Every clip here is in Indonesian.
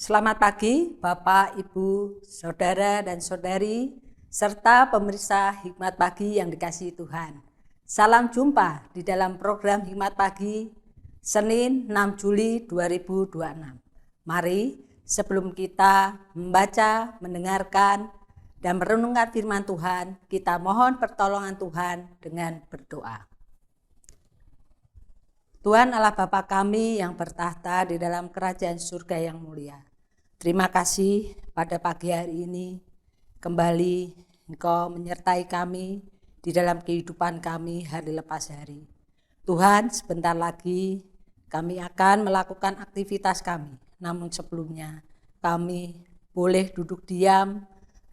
Selamat pagi Bapak, Ibu, Saudara dan Saudari, serta pemirsa Hikmat Pagi yang dikasihi Tuhan. Salam jumpa di dalam program Hikmat Pagi, Senin 6 Juli 2026. Mari sebelum kita membaca, mendengarkan, dan merenungkan firman Tuhan, kita mohon pertolongan Tuhan dengan berdoa. Tuhan Allah Bapa kami yang bertahta di dalam kerajaan surga yang mulia. Terima kasih pada pagi hari ini kembali Engkau menyertai kami di dalam kehidupan kami hari lepas hari. Tuhan, sebentar lagi kami akan melakukan aktivitas kami. Namun sebelumnya kami boleh duduk diam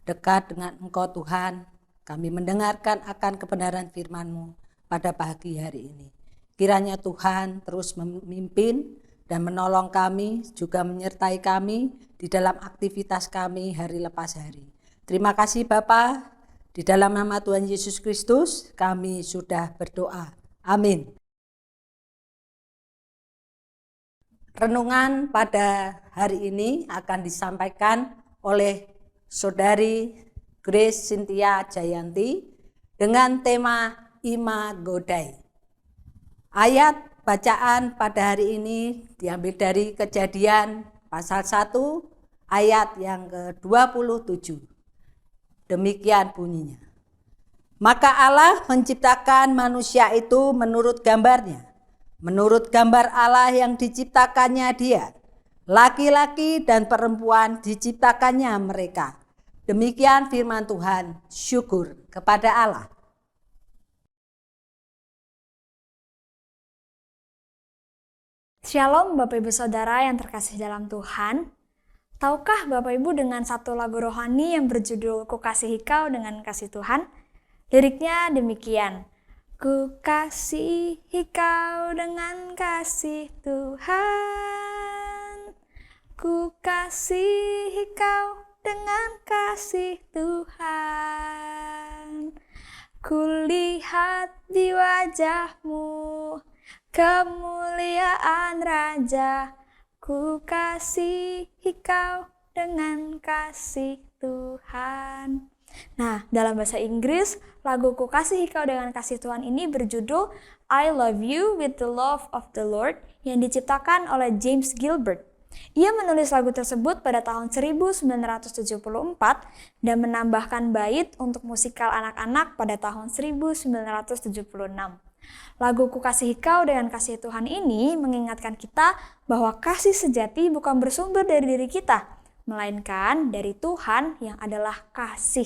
dekat dengan Engkau Tuhan. Kami mendengarkan akan kebenaran firman-Mu pada pagi hari ini. Kiranya Tuhan terus memimpin dan menolong kami, juga menyertai kami di dalam aktivitas kami hari lepas hari. Terima kasih Bapa, di dalam nama Tuhan Yesus Kristus kami sudah berdoa. Amin. Renungan pada hari ini akan disampaikan oleh Saudari Grace Cynthia Jayanti dengan tema Imago Dei. Ayat bacaan pada hari ini diambil dari Kejadian pasal 1 ayat yang ke-27. Demikian bunyinya. Maka Allah menciptakan manusia itu menurut gambarnya. Menurut gambar Allah yang diciptakannya dia. Laki-laki dan perempuan diciptakannya mereka. Demikian firman Tuhan, syukur kepada Allah. Shalom Bapak Ibu Saudara yang terkasih dalam Tuhan. Tahukah Bapak Ibu dengan satu lagu rohani yang berjudul Ku Kasihi Kau dengan Kasih Tuhan? Liriknya demikian. Ku kasihi kau dengan kasih Tuhan. Ku kasihi kau dengan kasih Tuhan. Ku lihat di wajahmu kemuliaan Raja, ku kasihi kau dengan kasih Tuhan. Nah, dalam bahasa Inggris, lagu Ku Kasihi Kau dengan Kasih Tuhan ini berjudul I Love You with the Love of the Lord yang diciptakan oleh James Gilbert. Ia menulis lagu tersebut pada tahun 1974 dan menambahkan bait untuk musikal anak-anak pada tahun 1976. Lagu Ku Kasihi Kau dengan Kasih Tuhan ini mengingatkan kita bahwa kasih sejati bukan bersumber dari diri kita, melainkan dari Tuhan yang adalah kasih.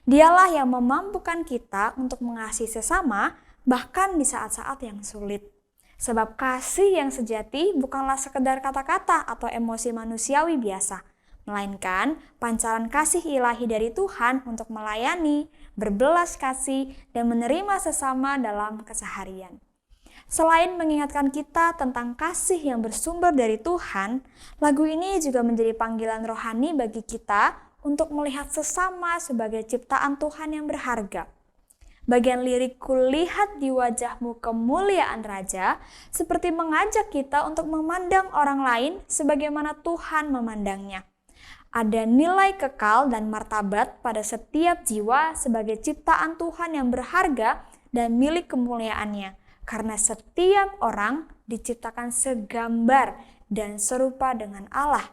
Dialah yang memampukan kita untuk mengasihi sesama bahkan di saat-saat yang sulit. Sebab kasih yang sejati bukanlah sekedar kata-kata atau emosi manusiawi biasa, melainkan pancaran kasih ilahi dari Tuhan untuk melayani, berbelas kasih, dan menerima sesama dalam keseharian. Selain mengingatkan kita tentang kasih yang bersumber dari Tuhan, lagu ini juga menjadi panggilan rohani bagi kita untuk melihat sesama sebagai ciptaan Tuhan yang berharga. Bagian lirik kulihat di wajahmu kemuliaan Raja seperti mengajak kita untuk memandang orang lain sebagaimana Tuhan memandangnya. Ada nilai kekal dan martabat pada setiap jiwa sebagai ciptaan Tuhan yang berharga dan milik kemuliaannya. Karena setiap orang diciptakan segambar dan serupa dengan Allah.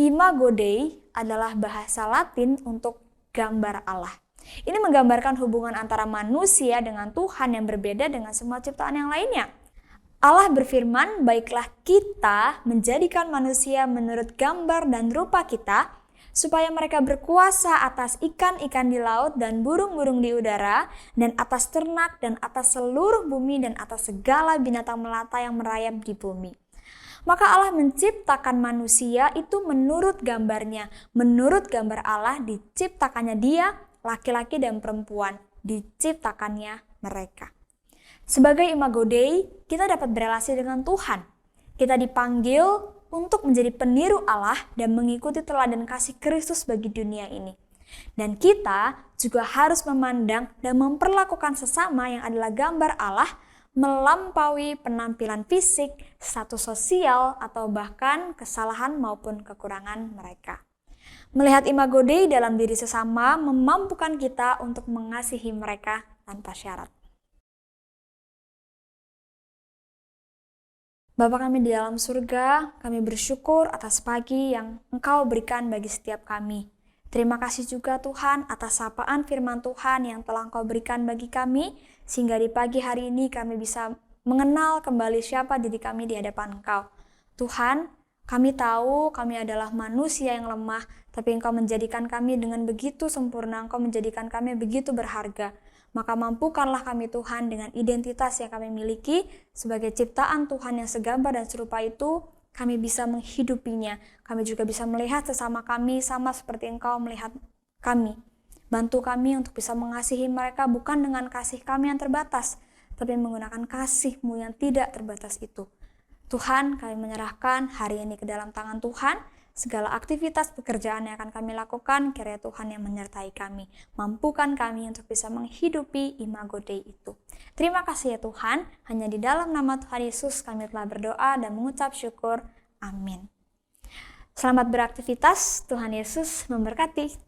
Imago Dei adalah bahasa Latin untuk gambar Allah. Ini menggambarkan hubungan antara manusia dengan Tuhan yang berbeda dengan semua ciptaan yang lainnya. Allah berfirman, baiklah kita menjadikan manusia menurut gambar dan rupa kita, supaya mereka berkuasa atas ikan-ikan di laut dan burung-burung di udara, dan atas ternak dan atas seluruh bumi dan atas segala binatang melata yang merayap di bumi. Maka Allah menciptakan manusia itu menurut gambarnya, menurut gambar Allah diciptakannya dia, laki-laki dan perempuan, diciptakannya mereka. Sebagai Imago Dei, kita dapat berelasi dengan Tuhan. Kita dipanggil untuk menjadi peniru Allah dan mengikuti teladan kasih Kristus bagi dunia ini. Dan kita juga harus memandang dan memperlakukan sesama yang adalah gambar Allah melampaui penampilan fisik, status sosial, atau bahkan kesalahan maupun kekurangan mereka. Melihat imago Dei dalam diri sesama memampukan kita untuk mengasihi mereka tanpa syarat. Bapa kami di dalam surga, kami bersyukur atas pagi yang Engkau berikan bagi setiap kami. Terima kasih juga Tuhan atas sapaan firman Tuhan yang telah Engkau berikan bagi kami, sehingga di pagi hari ini kami bisa mengenal kembali siapa diri kami di hadapan Engkau. Tuhan, kami tahu kami adalah manusia yang lemah, tapi Engkau menjadikan kami dengan begitu sempurna, Engkau menjadikan kami begitu berharga. Maka mampukanlah kami Tuhan dengan identitas yang kami miliki sebagai ciptaan Tuhan yang segambar dan serupa itu, kami bisa menghidupinya. Kami juga bisa melihat sesama kami sama seperti Engkau melihat kami. Bantu kami untuk bisa mengasihi mereka bukan dengan kasih kami yang terbatas, tapi menggunakan kasih-Mu yang tidak terbatas itu. Tuhan, kami menyerahkan hari ini ke dalam tangan Tuhan. Segala aktivitas pekerjaan yang akan kami lakukan, kiranya Tuhan yang menyertai kami. Mampukan kami untuk bisa menghidupi imago Dei itu. Terima kasih ya Tuhan, hanya di dalam nama Tuhan Yesus kami telah berdoa dan mengucap syukur. Amin. Selamat beraktivitas, Tuhan Yesus memberkati.